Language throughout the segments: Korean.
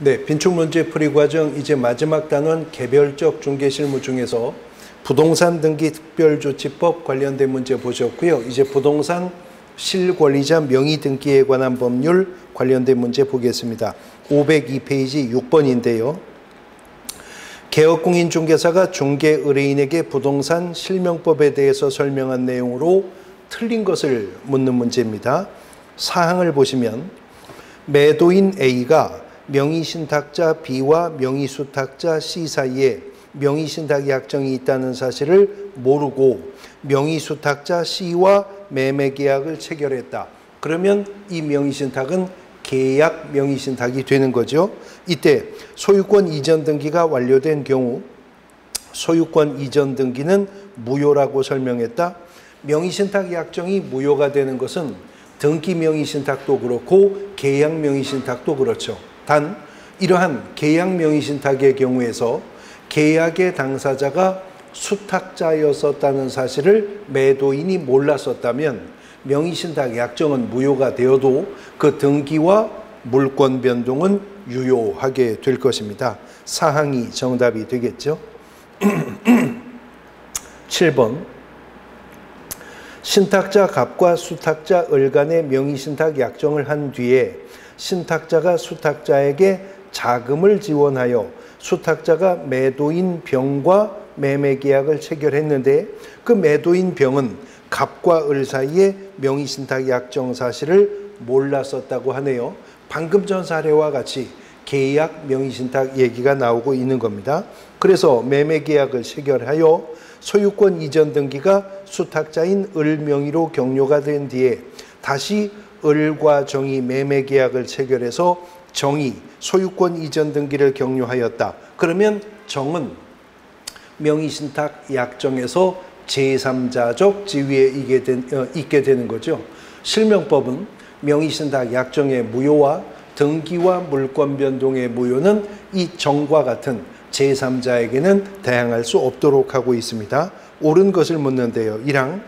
네, 빈축문제 풀이 과정 이제 마지막 단원 개별적 중개실무 중에서 부동산 등기 특별조치법 관련된 문제 보셨고요. 이제 부동산 실권리자 명의 등기에 관한 법률 관련된 문제 보겠습니다. 502페이지 6번인데요. 개업공인중개사가 중개의뢰인에게 부동산 실명법에 대해서 설명한 내용으로 틀린 것을 묻는 문제입니다. 사항을 보시면 매도인 A가 명의신탁자 B와 명의수탁자 C 사이에 명의신탁 약정이 있다는 사실을 모르고 명의수탁자 C와 매매계약을 체결했다. 그러면 이 명의신탁은 계약 명의신탁이 되는 거죠. 이때 소유권 이전 등기가 완료된 경우 소유권 이전 등기는 무효라고 설명했다. 명의신탁 약정이 무효가 되는 것은 등기 명의신탁도 그렇고 계약 명의신탁도 그렇죠. 단 이러한 계약 명의신탁의 경우에서 계약의 당사자가 수탁자였었다는 사실을 매도인이 몰랐었다면 명의신탁 약정은 무효가 되어도 그 등기와 물권 변동은 유효하게 될 것입니다. 사항이 정답이 되겠죠. 7번 신탁자 갑과 수탁자 을 간의 명의신탁 약정을 한 뒤에 신탁자가 수탁자에게 자금을 지원하여 수탁자가 매도인 병과 매매계약을 체결했는데 그 매도인 병은 갑과 을 사이에 명의신탁 약정 사실을 몰랐었다고 하네요. 방금 전 사례와 같이 계약 명의신탁 얘기가 나오고 있는 겁니다. 그래서 매매계약을 체결하여 소유권 이전 등기가 수탁자인 을 명의로 격려가 된 뒤에 다시 을과 정이 매매계약을 체결해서 정이 소유권 이전 등기를 격려하였다. 그러면 정은 명의신탁 약정에서 제3자적 지위에 있게 되는 거죠. 실명법은 명의신탁 약정의 무효와 등기와 물권 변동의 무효는 이 정과 같은 제3자에게는 대항할 수 없도록 하고 있습니다. 옳은 것을 묻는데요. 1항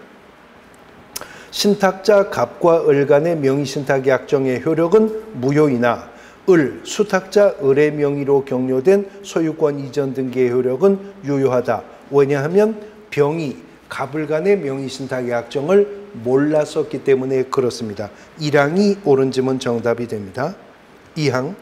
신탁자 갑과 을 간의 명의신탁 약정의 효력은 무효이나 을, 수탁자 을의 명의로 격려된 소유권 이전 등기의 효력은 유효하다. 왜냐하면 병이 갑을 간의 명의신탁 약정을 몰랐었기 때문에 그렇습니다. 1항이 옳은 지문 정답이 됩니다. 2항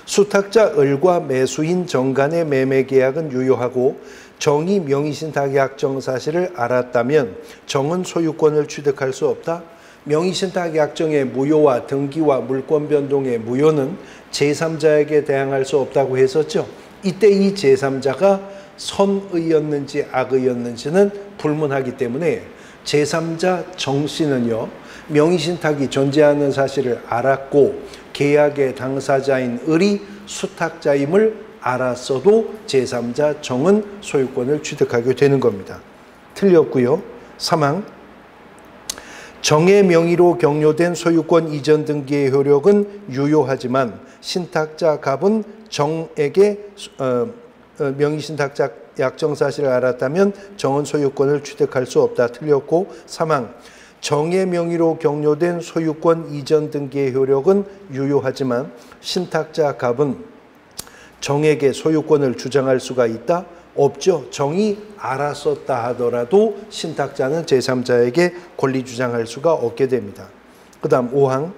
수탁자 을과 매수인 정 간의 매매계약은 유효하고 정이 명의신탁 약정 사실을 알았다면 정은 소유권을 취득할 수 없다. 명의신탁 약정의 무효와 등기와 물권 변동의 무효는 제3자에게 대항할 수 없다고 했었죠. 이때 이 제3자가 선의였는지 악의였는지는 불문하기 때문에 제3자 정 씨는요. 명의신탁이 존재하는 사실을 알았고 계약의 당사자인 을이 수탁자임을 알았어도 제3자 정은 소유권을 취득하게 되는 겁니다. 틀렸고요. 3항 정의 명의로 격려된 소유권 이전 등기의 효력은 유효하지만 신탁자 갑은 정에게 명의신탁자 약정 사실을 알았다면 정은 소유권을 취득할 수 없다. 틀렸고 3항 정의 명의로 격려된 소유권 이전 등기의 효력은 유효하지만 신탁자 갑은 정에게 소유권을 주장할 수가 있다? 없죠. 정이 알았었다 하더라도 신탁자는 제3자에게 권리 주장할 수가 없게 됩니다. 그 다음 5항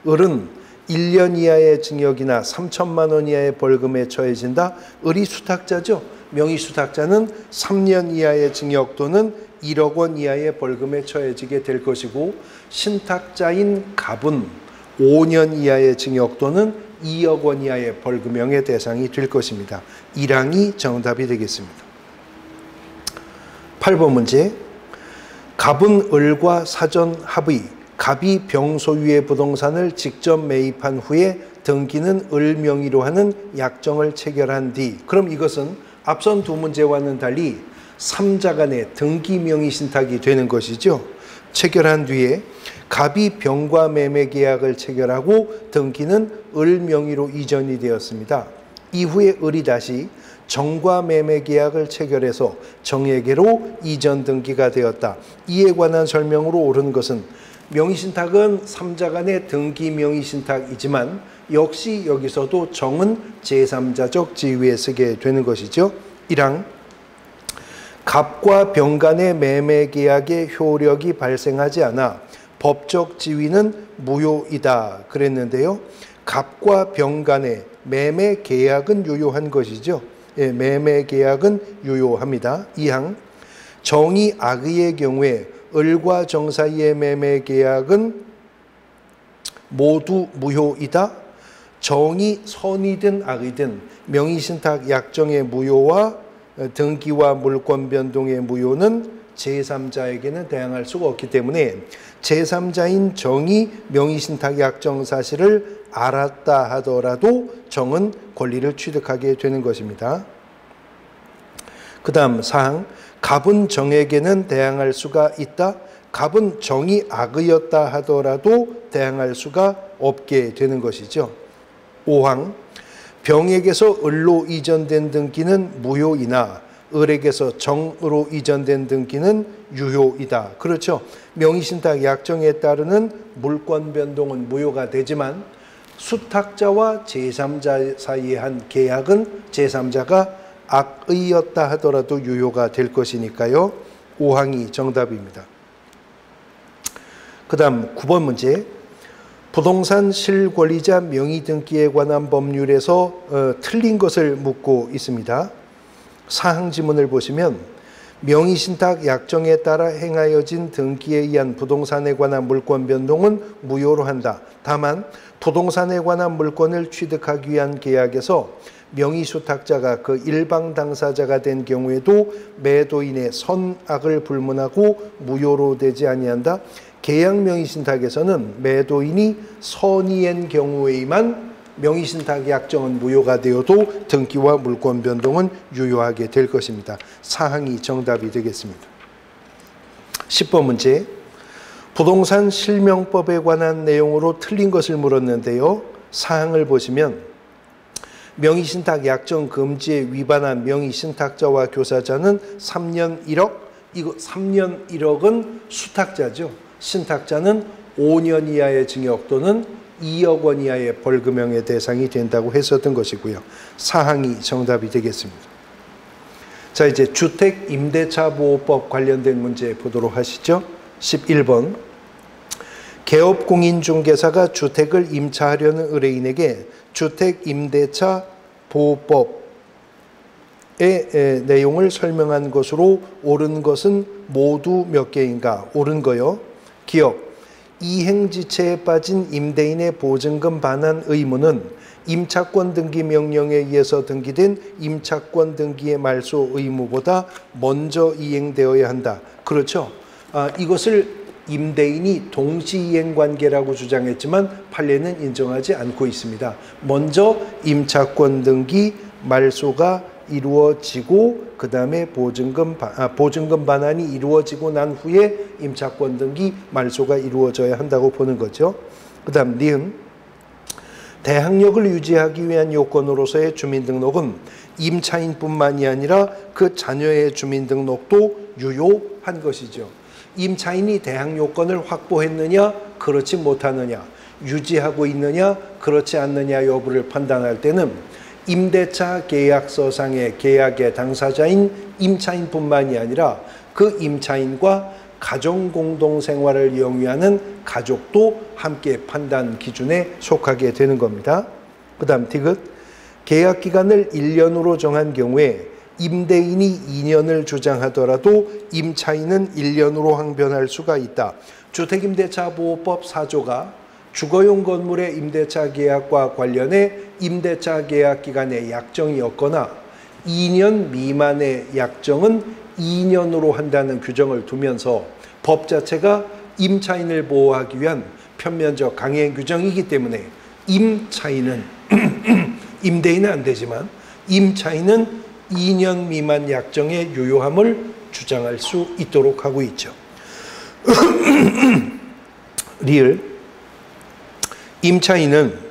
을은 1년 이하의 징역이나 3천만 원 이하의 벌금에 처해진다. 을이 수탁자죠. 명의수탁자는 3년 이하의 징역 또는 1억 원 이하의 벌금에 처해지게 될 것이고 신탁자인 갑은 5년 이하의 징역 또는 2억 원 이하의 벌금형의 대상이 될 것입니다. 1항이 정답이 되겠습니다. 8번 문제 갑은 을과 사전 합의 갑이 병 소유의 부동산을 직접 매입한 후에 등기는 을 명의로 하는 약정을 체결한 뒤 그럼 이것은 앞선 두 문제와는 달리 3자 간의 등기 명의 신탁이 되는 것이죠. 체결한 뒤에 갑이 병과 매매 계약을 체결하고 등기는 을 명의로 이전이 되었습니다. 이후에 을이 다시 정과 매매 계약을 체결해서 정에게로 이전 등기가 되었다. 이에 관한 설명으로 옳은 것은 명의신탁은 3자 간의 등기 명의신탁이지만 역시 여기서도 정은 제3자적 지위에 서게 되는 것이죠. 1항 갑과 병 간의 매매 계약의 효력이 발생하지 않아 법적 지위는 무효이다 그랬는데요. 갑과 병 간의 매매 계약은 유효한 것이죠. 예, 매매 계약은 유효합니다. 2항 정이 악의의 경우에 을과 정 사이의 매매 계약은 모두 무효이다. 정이 선이든 악의든 명의신탁 약정의 무효와 등기와 물권 변동의 무효는 제3자에게는 대항할 수가 없기 때문에 제3자인 정이 명의신탁 약정 사실을 알았다 하더라도 정은 권리를 취득하게 되는 것입니다. 그 다음 사항 갑은 정에게는 대항할 수가 있다. 갑은 정이 악의였다 하더라도 대항할 수가 없게 되는 것이죠. 5항 병에게서 을로 이전된 등기는 무효이나 을에게서 정으로 이전된 등기는 유효이다. 그렇죠. 명의신탁 약정에 따르는 물권 변동은 무효가 되지만 수탁자와 제3자 사이에 한 계약은 제3자가 악의였다 하더라도 유효가 될 것이니까요. 5항이 정답입니다. 그 다음 9번 문제. 부동산 실권리자 명의등기에 관한 법률에서 틀린 것을 묻고 있습니다. 사항 지문을 보시면 명의신탁 약정에 따라 행하여진 등기에 의한 부동산에 관한 물권 변동은 무효로 한다. 다만 부동산에 관한 물권을 취득하기 위한 계약에서 명의수탁자가 그 일방 당사자가 된 경우에도 매도인의 선악을 불문하고 무효로 되지 아니한다. 계약 명의신탁에서는 매도인이 선의인 경우에만 명의신탁 약정은 무효가 되어도 등기와 물권 변동은 유효하게 될 것입니다. 사항이 정답이 되겠습니다. 10번 문제. 부동산 실명법에 관한 내용으로 틀린 것을 물었는데요. 사항을 보시면 명의신탁 약정 금지에 위반한 명의신탁자와 교사자는 3년 1억, 이거 3년 1억은 수탁자죠. 신탁자는 5년 이하의 징역 또는 2억 원 이하의 벌금형의 대상이 된다고 했었던 것이고요. 사항이 정답이 되겠습니다. 자, 이제 주택임대차보호법 관련된 문제 보도록 하시죠. 11번. 개업공인중개사가 주택을 임차하려는 의뢰인에게 주택임대차 보호법의 내용을 설명한 것으로 옳은 것은 모두 몇 개인가? 옳은 거요. 기억. 이행지체에 빠진 임대인의 보증금 반환 의무는 임차권 등기 명령에 의해서 등기된 임차권 등기의 말소 의무보다 먼저 이행되어야 한다. 그렇죠. 이것을 임대인이 동시이행 관계라고 주장했지만 판례는 인정하지 않고 있습니다. 먼저 임차권 등기 말소가 이루어지고 그 다음에 보증금 반환이 이루어지고 난 후에 임차권 등기 말소가 이루어져야 한다고 보는 거죠. 그 다음 니은. 대항력을 유지하기 위한 요건으로서의 주민등록은 임차인뿐만이 아니라 그 자녀의 주민등록도 유효한 것이죠. 임차인이 대항요건을 확보했느냐 그렇지 못하느냐, 유지하고 있느냐 그렇지 않느냐 여부를 판단할 때는 임대차 계약서상의 계약의 당사자인 임차인뿐만이 아니라 그 임차인과 가정공동생활을 영위하는 가족도 함께 판단 기준에 속하게 되는 겁니다. 그 다음 디귿. 계약기간을 1년으로 정한 경우에 임대인이 2년을 주장하더라도 임차인은 1년으로 항변할 수가 있다. 주택임대차보호법 4조가 주거용 건물의 임대차 계약과 관련해 임대차 계약 기간에 약정이 없거나 2년 미만의 약정은 2년으로 한다는 규정을 두면서 법 자체가 임차인을 보호하기 위한 편면적 강행 규정이기 때문에 임차인은 임대인은 안 되지만 임차인은 2년 미만 약정의 유효함을 주장할 수 있도록 하고 있죠. 리을. 임차인은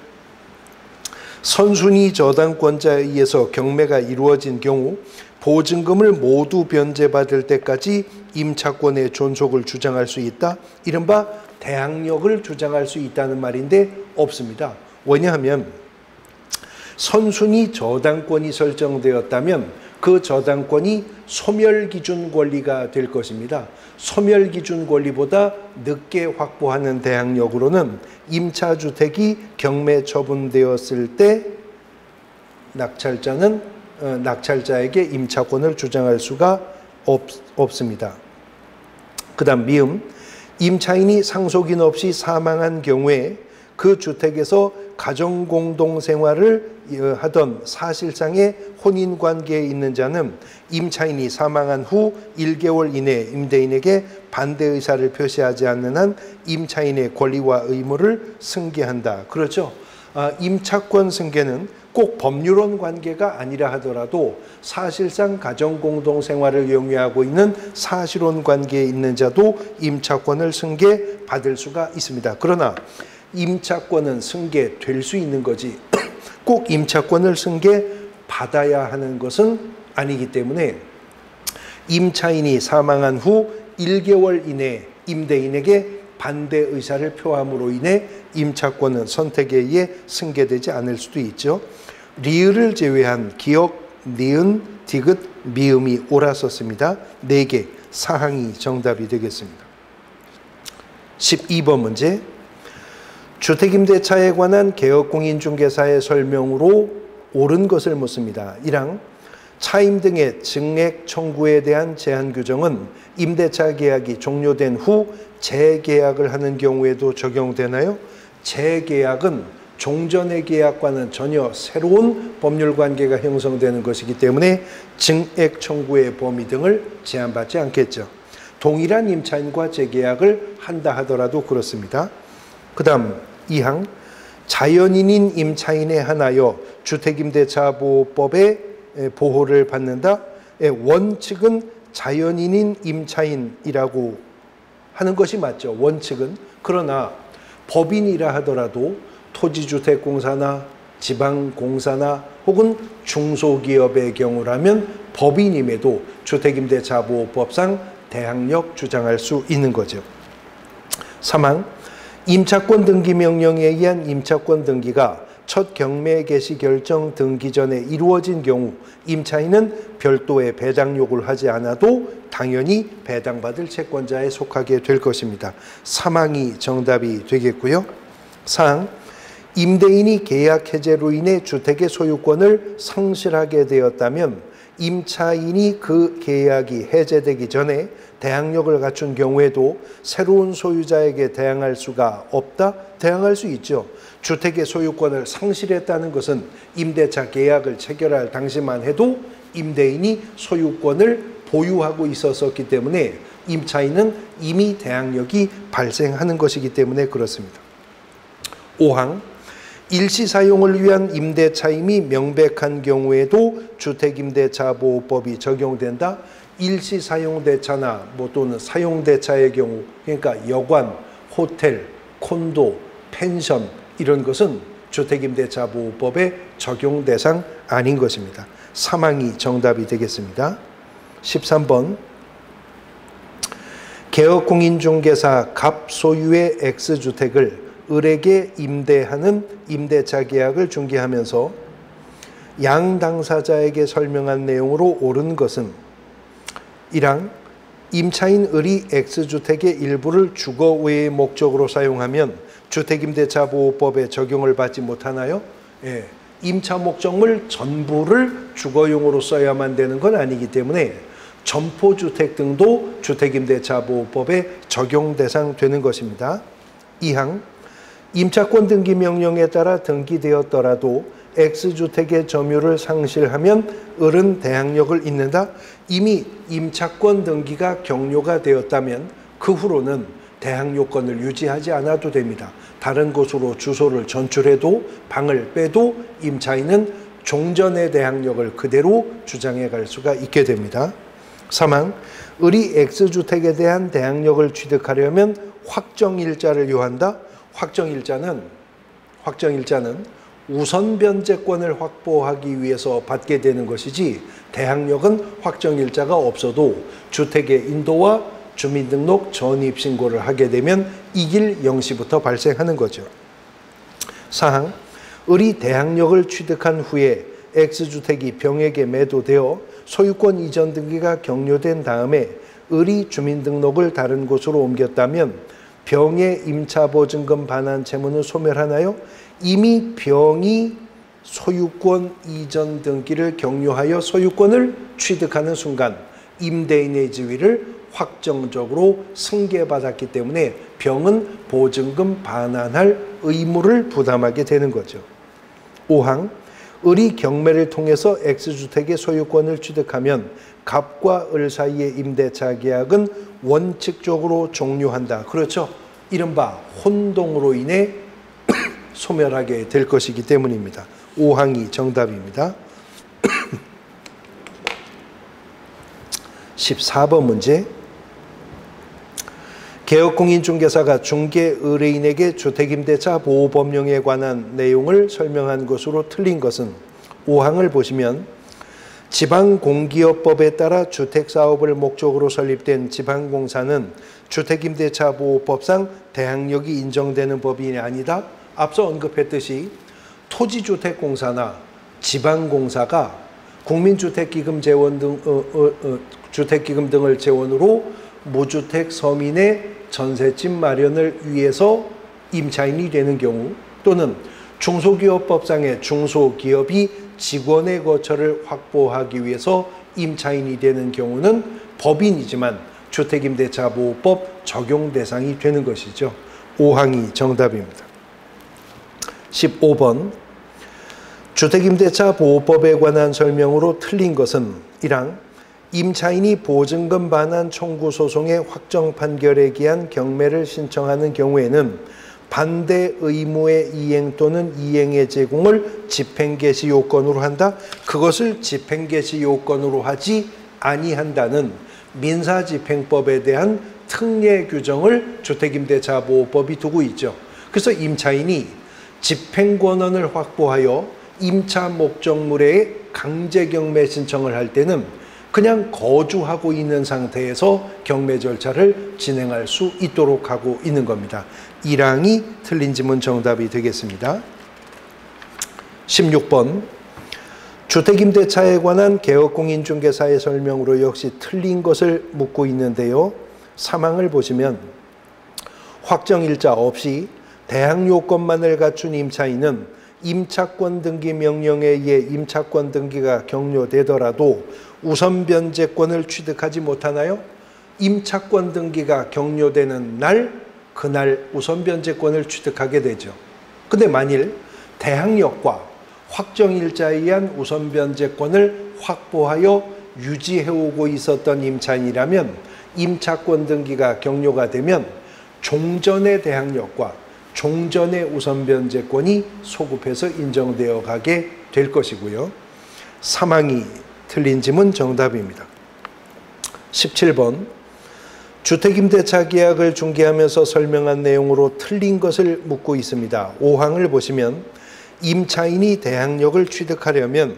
선순위 저당권자에 의해서 경매가 이루어진 경우 보증금을 모두 변제받을 때까지 임차권의 존속을 주장할 수 있다. 이른바 대항력을 주장할 수 있다는 말인데 없습니다. 왜냐하면 선순위 저당권이 설정되었다면 그 저당권이 소멸기준 권리가 될 것입니다. 소멸기준 권리보다 늦게 확보하는 대항력으로는 임차주택이 경매 처분되었을 때 낙찰자에게 임차권을 주장할 수가 없습니다. 그 다음 미음, 임차인이 상속인 없이 사망한 경우에 그 주택에서 가정공동생활을 하던 사실상의 혼인관계에 있는 자는 임차인이 사망한 후 1개월 이내 임대인에게 반대 의사를 표시하지 않는 한 임차인의 권리와 의무를 승계한다. 그렇죠? 임차권 승계는 꼭 법률혼 관계가 아니라 하더라도 사실상 가정공동생활을 영위하고 있는 사실혼 관계에 있는 자도 임차권을 승계받을 수가 있습니다. 그러나 임차권은 승계될 수 있는 거지 꼭 임차권을 승계받아야 하는 것은 아니기 때문에 임차인이 사망한 후 1개월 이내 임대인에게 반대 의사를 표함으로 인해 임차권은 선택에 의해 승계되지 않을 수도 있죠. 리을을 제외한 기역, 니은, 디귿, 미음이 옳았었습니다. 4개 사항이 정답이 되겠습니다. 12번 문제. 주택임대차에 관한 개업공인중개사의 설명으로 옳은 것을 묻습니다. 1항 차임 등의 증액 청구에 대한 제한 규정은 임대차 계약이 종료된 후 재계약을 하는 경우에도 적용되나요? 재계약은 종전의 계약과는 전혀 새로운 법률 관계가 형성되는 것이기 때문에 증액 청구의 범위 등을 제한받지 않겠죠. 동일한 임차인과 재계약을 한다 하더라도 그렇습니다. 그 다음 2항 자연인인 임차인에 한하여 주택임대차보호법의 보호를 받는다. 원칙은 자연인인 임차인이라고 하는 것이 맞죠. 원칙은. 그러나 법인이라 하더라도 토지주택공사나 지방공사나 혹은 중소기업의 경우라면 법인임에도 주택임대차보호법상 대항력 주장할 수 있는 거죠. 3항 임차권 등기 명령에 의한 임차권 등기가 첫 경매 개시 결정 등기 전에 이루어진 경우 임차인은 별도의 배당 요구를 하지 않아도 당연히 배당받을 채권자에 속하게 될 것입니다. 3항이 정답이 되겠고요. 4항 임대인이 계약 해제로 인해 주택의 소유권을 상실하게 되었다면 임차인이 그 계약이 해제되기 전에 대항력을 갖춘 경우에도 새로운 소유자에게 대항할 수가 없다? 대항할 수 있죠. 주택의 소유권을 상실했다는 것은 임대차 계약을 체결할 당시만 해도 임대인이 소유권을 보유하고 있었기 때문에 임차인은 이미 대항력이 발생하는 것이기 때문에 그렇습니다. 5항 일시사용을 위한 임대차임이 명백한 경우에도 주택임대차보호법이 적용된다. 일시사용대차나 또는 사용대차의 경우 그러니까 여관, 호텔, 콘도, 펜션 이런 것은 주택임대차보호법의 적용 대상 아닌 것입니다. 3항이 정답이 되겠습니다. 13번 개업공인중개사 갑 소유의 X주택을 을에게 임대하는 임대차 계약을 중개하면서 양 당사자에게 설명한 내용으로 옳은 것은 1항 임차인 을이 X주택의 일부를 주거 외의 목적으로 사용하면 주택임대차보호법에 적용을 받지 못하나요? 예, 임차 목적물 전부를 주거용으로 써야만 되는 건 아니기 때문에 점포주택 등도 주택임대차보호법에 적용 대상 되는 것입니다. 2항 임차권 등기 명령에 따라 등기되었더라도 X주택의 점유를 상실하면 을은 대항력을 잇는다. 이미 임차권 등기가 격료가 되었다면 그 후로는 대항요건을 유지하지 않아도 됩니다. 다른 곳으로 주소를 전출해도 방을 빼도 임차인은 종전의 대항력을 그대로 주장해 갈 수가 있게 됩니다. 3항 을이 X주택에 대한 대항력을 취득하려면 확정일자를 요한다. 확정일자는 우선 변제권을 확보하기 위해서 받게 되는 것이지 대항력은 확정일자가 없어도 주택의 인도와 주민등록 전입신고를 하게 되면 이길 0시부터 발생하는 거죠. 4항 을이 대항력을 취득한 후에 X주택이 병에게 매도되어 소유권 이전 등기가 격려된 다음에 을이 주민등록을 다른 곳으로 옮겼다면 병의 임차보증금 반환 채무는 소멸하나요? 이미 병이 소유권 이전 등기를 격려하여 소유권을 취득하는 순간 임대인의 지위를 확정적으로 승계받았기 때문에 병은 보증금 반환할 의무를 부담하게 되는 거죠. 5항, 을이 경매를 통해서 X주택의 소유권을 취득하면 갑과 을 사이의 임대차 계약은 원칙적으로 종료한다. 그렇죠? 이른바 혼동으로 인해 소멸하게 될 것이기 때문입니다. 5항이 정답입니다. 14번 문제. 개업공인중개사가 중개 의뢰인에게 주택임대차 보호법령에 관한 내용을 설명한 것으로 틀린 것은 5항을 보시면 지방공기업법에 따라 주택사업을 목적으로 설립된 지방공사는 주택임대차 보호법상 대항력이 인정되는 법인이 아니다. 앞서 언급했듯이 토지주택공사나 지방공사가 국민주택기금 재원 등 주택기금 등을 재원으로 무주택 서민의 전셋집 마련을 위해서 임차인이 되는 경우 또는 중소기업법상의 중소기업이 직원의 거처를 확보하기 위해서 임차인이 되는 경우는 법인이지만 주택임대차 보호법 적용 대상이 되는 것이죠. 5항이 정답입니다. 15번 주택임대차 보호법에 관한 설명으로 틀린 것은 1항 임차인이 보증금 반환 청구 소송의 확정 판결에 기한 경매를 신청하는 경우에는 반대 의무의 이행 또는 이행의 제공을 집행개시 요건으로 한다. 그것을 집행개시 요건으로 하지 아니한다는 민사집행법에 대한 특례 규정을 주택임대차 보호법이 두고 있죠. 그래서 임차인이 집행권한을 확보하여 임차 목적물의 강제 경매 신청을 할 때는 그냥 거주하고 있는 상태에서 경매 절차를 진행할 수 있도록 하고 있는 겁니다. 1항이 틀린 지문 정답이 되겠습니다. 16번 주택임대차에 관한 개업공인중개사의 설명으로 역시 틀린 것을 묻고 있는데요. 3항을 보시면 확정일자 없이 대항요건만을 갖춘 임차인은 임차권 등기 명령에 의해 임차권 등기가 격려되더라도 우선 변제권을 취득하지 못하나요? 임차권 등기가 격려되는 날, 그날 우선 변제권을 취득하게 되죠. 근데 만일 대항력과 확정일자에 의한 우선 변제권을 확보하여 유지해오고 있었던 임차인이라면 임차권 등기가 격려가 되면 종전의 대항력과 종전의 우선 변제권이 소급해서 인정되어 가게 될 것이고요. 3항이 틀린 지문 정답입니다. 17번 주택임대차 계약을 중개하면서 설명한 내용으로 틀린 것을 묻고 있습니다. 5항을 보시면 임차인이 대항력을 취득하려면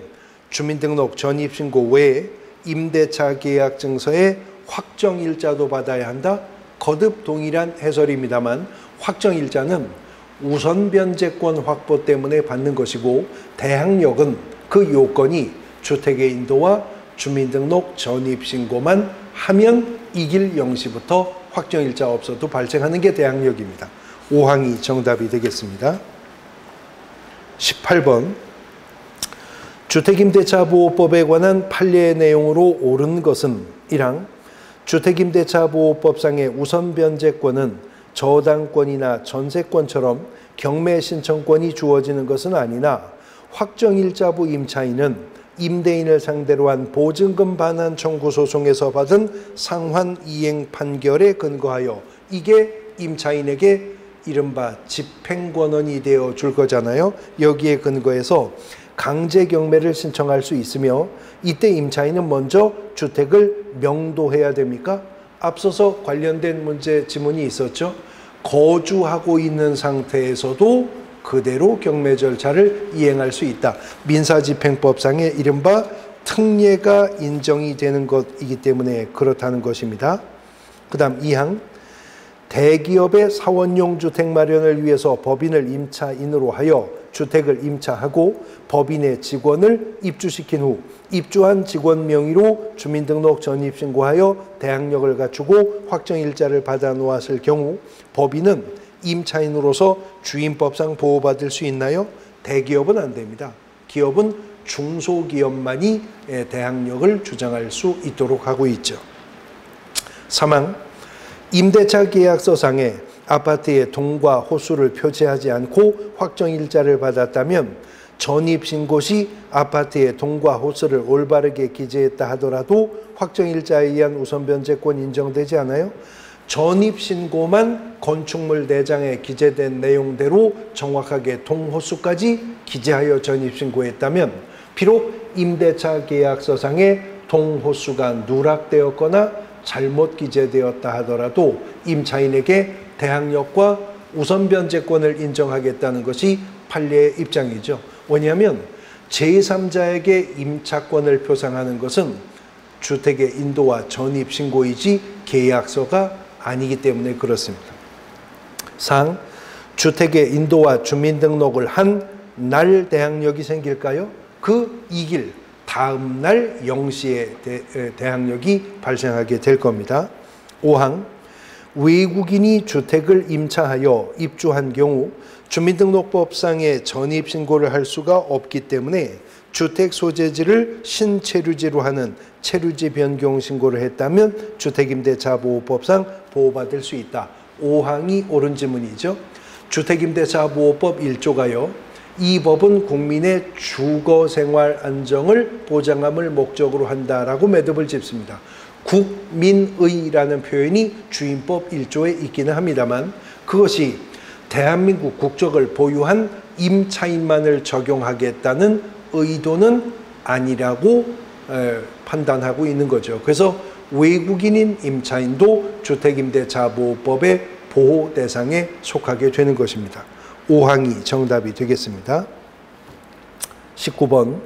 주민등록 전입신고 외에 임대차 계약 증서에 확정일자도 받아야 한다. 거듭 동일한 해설입니다만 확정일자는 우선 변제권 확보 때문에 받는 것이고 대항력은 그 요건이 주택의 인도와 주민등록 전입신고만 하면 이길 0시부터 확정일자 없어도 발생하는 게 대항력입니다. 5항이 정답이 되겠습니다. 18번 주택임대차 보호법에 관한 판례의 내용으로 옳은 것은 1항 주택임대차 보호법상의 우선 변제권은 저당권이나 전세권처럼 경매 신청권이 주어지는 것은 아니나 확정일자부 임차인은 임대인을 상대로 한 보증금 반환 청구 소송에서 받은 상환 이행 판결에 근거하여 이게 임차인에게 이른바 집행권한이 되어 줄 거잖아요. 여기에 근거해서 강제 경매를 신청할 수 있으며 이때 임차인은 먼저 주택을 명도해야 됩니까? 앞서서 관련된 문제 지문이 있었죠. 거주하고 있는 상태에서도 그대로 경매 절차를 이행할 수 있다. 민사집행법상의 이른바 특례가 인정이 되는 것이기 때문에 그렇다는 것입니다. 그 다음 2항 대기업의 사원용 주택 마련을 위해서 법인을 임차인으로 하여 주택을 임차하고 법인의 직원을 입주시킨 후 입주한 직원 명의로 주민등록 전입신고하여 대항력을 갖추고 확정일자를 받아 놓았을 경우 법인은 임차인으로서 주임법상 보호받을 수 있나요? 대기업은 안 됩니다. 기업은 중소기업만이 대항력을 주장할 수 있도록 하고 있죠. 사망. 임대차 계약서상에 아파트의 동과 호수를 표시하지 않고 확정일자를 받았다면 전입신고 시 아파트의 동과 호수를 올바르게 기재했다 하더라도 확정일자에 의한 우선변제권 인정되지 않아요? 전입신고만 건축물 내장에 기재된 내용대로 정확하게 동호수까지 기재하여 전입신고했다면 비록 임대차 계약서상에 동호수가 누락되었거나 잘못 기재되었다 하더라도 임차인에게 대항력과 우선변제권을 인정하겠다는 것이 판례의 입장이죠. 왜냐하면 제3자에게 임차권을 표상하는 것은 주택의 인도와 전입신고이지 계약서가 아니기 때문에 그렇습니다. 상. 주택의 인도와 주민등록을 한 날 대항력이 생길까요? 그 이길 다음 날 0시에 대항력이 발생하게 될 겁니다. 5항. 외국인이 주택을 임차하여 입주한 경우 주민등록법상의 전입신고를 할 수가 없기 때문에 주택 소재지를 신체류지로 하는 체류지 변경 신고를 했다면 주택임대차보호법상 보호받을 수 있다. 5항이 옳은 지문이죠. 주택임대차보호법 1조가요. 이 법은 국민의 주거생활 안정을 보장함을 목적으로 한다라고 매듭을 짓습니다. 국민의라는 표현이 주임법 1조에 있기는 합니다만 그것이 대한민국 국적을 보유한 임차인만을 적용하겠다는 의도는 아니라고 판단하고 있는 거죠. 그래서 외국인인 임차인도 주택임대차보호법의 보호 대상에 속하게 되는 것입니다. 5항이 정답이 되겠습니다. 19번.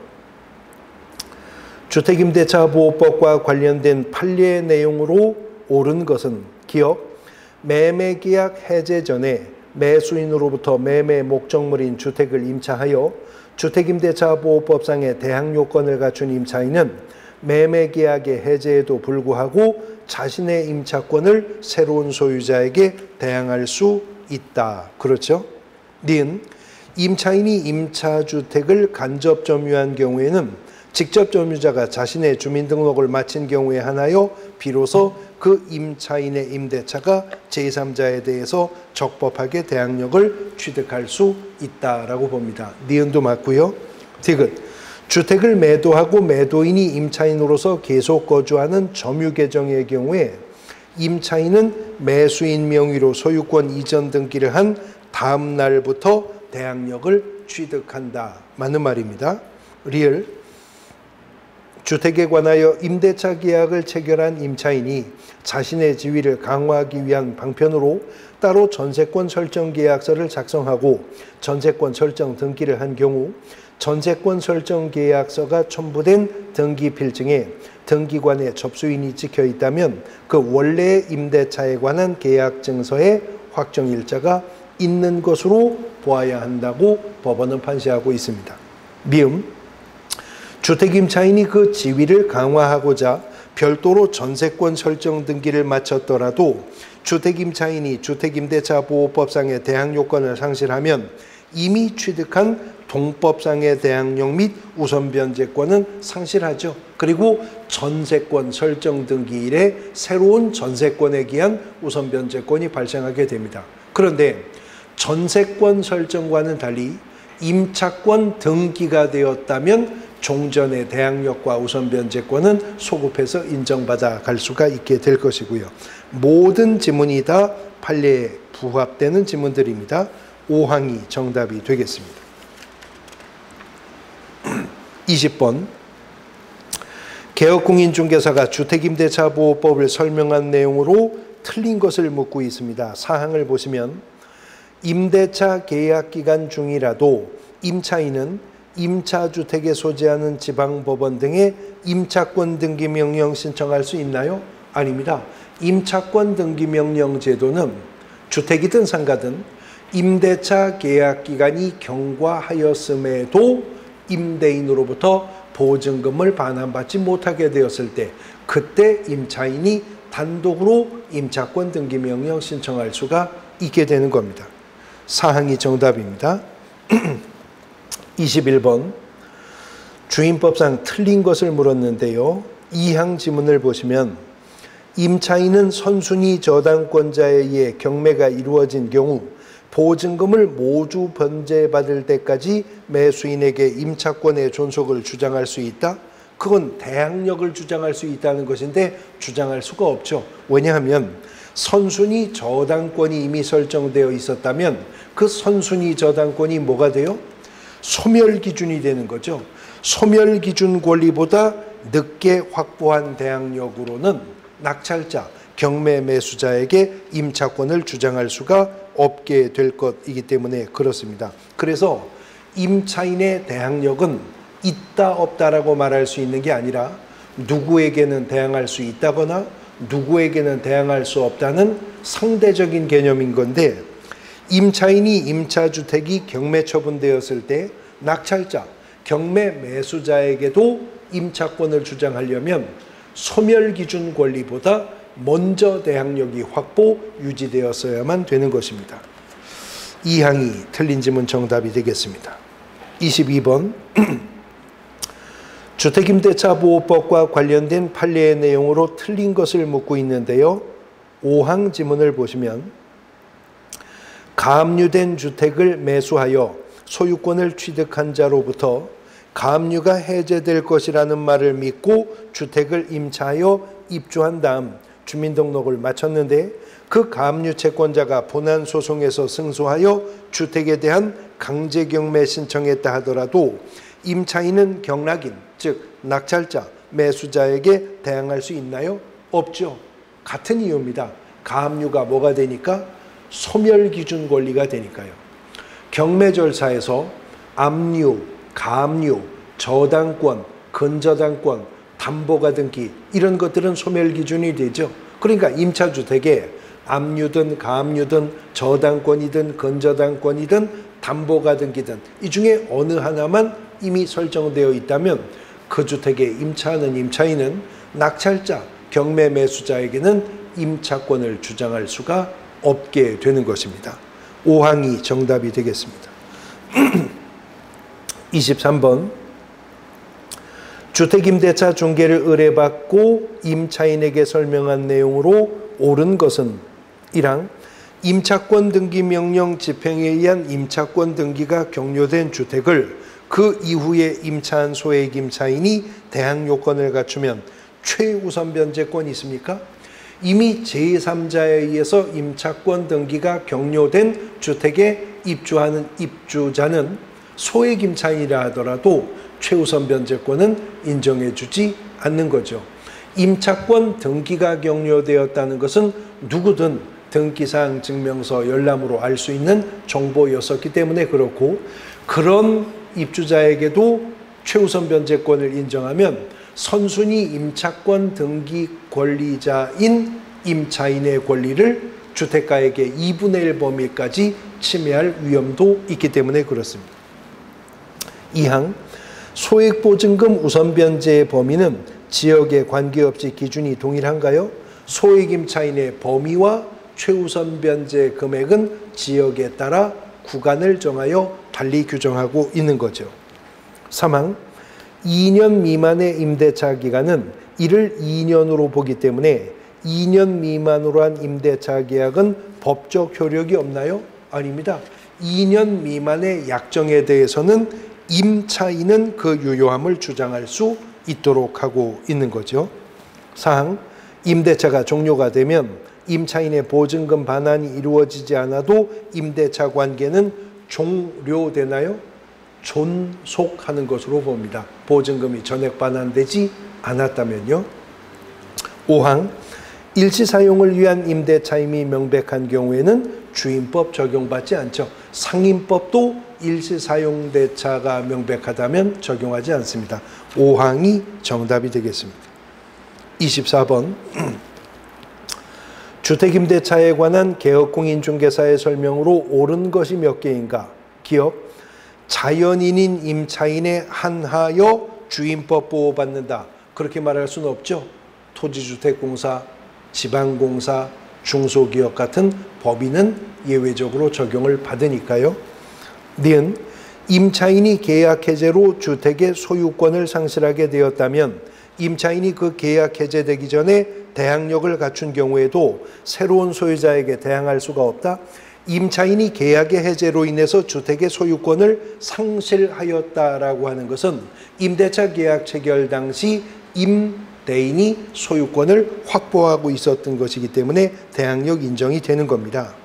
주택임대차보호법과 관련된 판례 내용으로 옳은 것은 기억, 매매계약 해제 전에 매수인으로부터 매매 목적물인 주택을 임차하여 주택임대차보호법상의 대항요건을 갖춘 임차인은 매매계약의 해제에도 불구하고 자신의 임차권을 새로운 소유자에게 대항할 수 있다. 그렇죠? 니은. 임차인이 임차주택을 간접 점유한 경우에는 직접 점유자가 자신의 주민등록을 마친 경우에 한하여 비로소 그 임차인의 임대차가 제3자에 대해서 적법하게 대항력을 취득할 수 있다라고 봅니다. 니은도 맞고요. 디귿. 주택을 매도하고 매도인이 임차인으로서 계속 거주하는 점유계정의 경우에 임차인은 매수인 명의로 소유권 이전 등기를 한 다음 날부터 대항력을 취득한다. 맞는 말입니다. 리을. 주택에 관하여 임대차 계약을 체결한 임차인이 자신의 지위를 강화하기 위한 방편으로 따로 전세권 설정 계약서를 작성하고 전세권 설정 등기를 한 경우 전세권 설정 계약서가 첨부된 등기 필증에 등기관의 접수인이 찍혀 있다면 그 원래의 임대차에 관한 계약 증서에 확정일자가 있는 것으로 보아야 한다고 법원은 판시하고 있습니다. 미음. 주택임차인이 그 지위를 강화하고자 별도로 전세권 설정 등기를 마쳤더라도 주택임차인이 주택임대차보호법상의 대항요건을 상실하면 이미 취득한 동법상의 대항력 및 우선변제권은 상실하죠. 그리고 전세권 설정 등기일에 새로운 전세권에 기한 우선변제권이 발생하게 됩니다. 그런데 전세권 설정과는 달리 임차권 등기가 되었다면 종전의 대항력과 우선변제권은 소급해서 인정받아 갈 수가 있게 될 것이고요. 모든 지문이 다 판례에 부합되는 지문들입니다. 5항이 정답이 되겠습니다. 20번. 개업공인중개사가 주택임대차보호법을 설명한 내용으로 틀린 것을 묻고 있습니다. 사항을 보시면 임대차 계약기간 중이라도 임차인은 임차주택에 소재하는 지방법원 등에 임차권 등기명령 신청할 수 있나요? 아닙니다. 임차권 등기명령 제도는 주택이든 상가든 임대차 계약 기간이 경과하였음에도 임대인으로부터 보증금을 반환받지 못하게 되었을 때 그때 임차인이 단독으로 임차권 등기 명령 신청할 수가 있게 되는 겁니다. 사항이 정답입니다. 21번 주임법상 틀린 것을 물었는데요. 2항 지문을 보시면 임차인은 선순위 저당권자에 의해 경매가 이루어진 경우 보증금을 모두 변제받을 때까지 매수인에게 임차권의 존속을 주장할 수 있다. 그건 대항력을 주장할 수 있다는 것인데 주장할 수가 없죠. 왜냐하면 선순위 저당권이 이미 설정되어 있었다면 그 선순위 저당권이 뭐가 돼요? 소멸기준이 되는 거죠. 소멸기준 권리보다 늦게 확보한 대항력으로는 낙찰자, 경매 매수자에게 임차권을 주장할 수가 없게 될 것이기 때문에 그렇습니다. 그래서 임차인의 대항력은 있다 없다라고 말할 수 있는 게 아니라 누구에게는 대항할 수 있다거나 누구에게는 대항할 수 없다는 상대적인 개념인 건데 임차인이 임차주택이 경매 처분되었을 때 낙찰자, 경매 매수자에게도 임차권을 주장하려면 소멸기준 권리보다 먼저 대항력이 확보 유지되었어야만 되는 것입니다. 이 항이 틀린 지문 정답이 되겠습니다. 22번 주택임대차보호법과 관련된 판례의 내용으로 틀린 것을 묻고 있는데요. 5항 지문을 보시면 가압류된 주택을 매수하여 소유권을 취득한 자로부터 가압류가 해제될 것이라는 말을 믿고 주택을 임차하여 입주한 다음 주민등록을 마쳤는데 그 가압류 채권자가 본안소송에서 승소하여 주택에 대한 강제경매 신청했다 하더라도 임차인은 경락인, 즉 낙찰자, 매수자에게 대항할 수 있나요? 없죠. 같은 이유입니다. 가압류가 뭐가 되니까? 소멸기준 권리가 되니까요. 경매절차에서 압류, 가압류, 저당권, 근저당권, 담보가 등기 이런 것들은 소멸기준이 되죠. 그러니까 임차주택에 압류든 가압류든 저당권이든 근저당권이든 담보가 등기든 이 중에 어느 하나만 이미 설정되어 있다면 그 주택에 임차하는 임차인은 낙찰자, 경매 매수자에게는 임차권을 주장할 수가 없게 되는 것입니다. 5항이 정답이 되겠습니다. 23번 주택임대차 중개를 의뢰받고 임차인에게 설명한 내용으로 옳은 것은 1항 임차권 등기 명령 집행에 의한 임차권 등기가 격려된 주택을 그 이후에 임차한 소액 임차인이 대항 요건을 갖추면 최우선 변제권이 있습니까? 이미 제3자에 의해서 임차권 등기가 격려된 주택에 입주하는 입주자는 소액 임차인이라 하더라도 최우선 변제권은 인정해주지 않는 거죠. 임차권 등기가 격려되었다는 것은 누구든 등기사항 증명서 열람으로 알 수 있는 정보였었기 때문에 그렇고 그런 입주자에게도 최우선 변제권을 인정하면 선순위 임차권 등기 권리자인 임차인의 권리를 주택가에게 2분의 1 범위까지 침해할 위험도 있기 때문에 그렇습니다. 2항 소액보증금 우선 변제의 범위는 지역에 관계없이 기준이 동일한가요? 소액 임차인의 범위와 최우선 변제 금액은 지역에 따라 구간을 정하여 달리 규정하고 있는 거죠. 3항 2년 미만의 임대차 기간은 이를 2년으로 보기 때문에 2년 미만으로 한 임대차 계약은 법적 효력이 없나요? 아닙니다. 2년 미만의 약정에 대해서는 임차인은 그 유효함을 주장할 수 있도록 하고 있는 거죠. 4항 임대차가 종료가 되면 임차인의 보증금 반환이 이루어지지 않아도 임대차 관계는 종료되나요? 존속하는 것으로 봅니다. 보증금이 전액 반환되지 않았다면요. 5항 일시 사용을 위한 임대차임이 명백한 경우에는 주임법 적용받지 않죠. 상임법도 일시 사용대차가 명백하다면 적용하지 않습니다. 5항이 정답이 되겠습니다. 24번 주택임대차에 관한 개업공인중개사의 설명으로 옳은 것이 몇 개인가? 기억, 자연인인 임차인에 한하여 주임법 보호받는다. 그렇게 말할 수는 없죠. 토지주택공사, 지방공사, 중소기업 같은 법인은 예외적으로 적용을 받으니까요. 니은, 임차인이 계약 해제로 주택의 소유권을 상실하게 되었다면 임차인이 그 계약 해제되기 전에 대항력을 갖춘 경우에도 새로운 소유자에게 대항할 수가 없다. 임차인이 계약의 해제로 인해서 주택의 소유권을 상실하였다라고 하는 것은 임대차 계약 체결 당시 임대인이 소유권을 확보하고 있었던 것이기 때문에 대항력 인정이 되는 겁니다.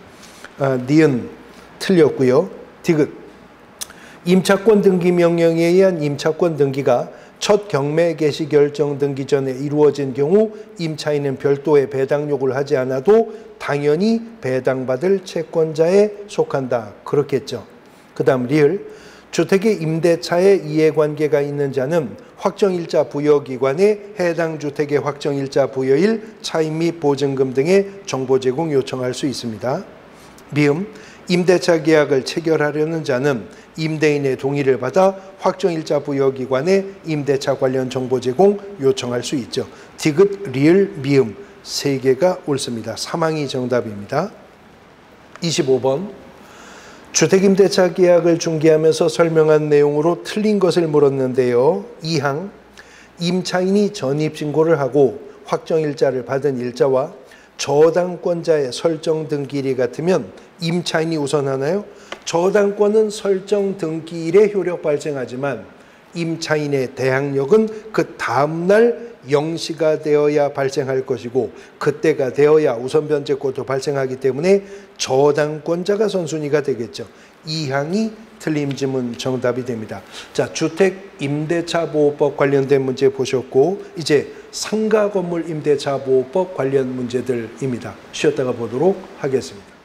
니은 틀렸고요. 디귿, 임차권 등기 명령에 의한 임차권 등기가 첫 경매 개시 결정 등기 전에 이루어진 경우 임차인은 별도의 배당 요구를 하지 않아도 당연히 배당받을 채권자에 속한다. 그렇겠죠. 그 다음 리을, 주택의 임대차에 이해관계가 있는 자는 확정일자 부여기관에 해당 주택의 확정일자 부여일 차입 및 보증금 등의 정보 제공 요청할 수 있습니다. 미음, 임대차 계약을 체결하려는 자는 임대인의 동의를 받아 확정일자 부여기관에 임대차 관련 정보 제공 요청할 수 있죠. 디귿, 리을, 미음 세 개가 옳습니다. 3항이 정답입니다. 25번, 주택임대차 계약을 중개하면서 설명한 내용으로 틀린 것을 물었는데요. 2항, 임차인이 전입신고를 하고 확정일자를 받은 일자와 저당권자의 설정 등기일이 같으면 임차인이 우선하나요? 저당권은 설정 등기일에 효력 발생하지만 임차인의 대항력은 그 다음날 영시가 되어야 발생할 것이고 그때가 되어야 우선 변제권도 발생하기 때문에 저당권자가 선순위가 되겠죠. 2항이 틀림 지문 정답이 됩니다. 자, 주택 임대차 보호법 관련된 문제 보셨고 이제 상가 건물 임대차 보호법 관련 문제들입니다. 쉬었다가 보도록 하겠습니다.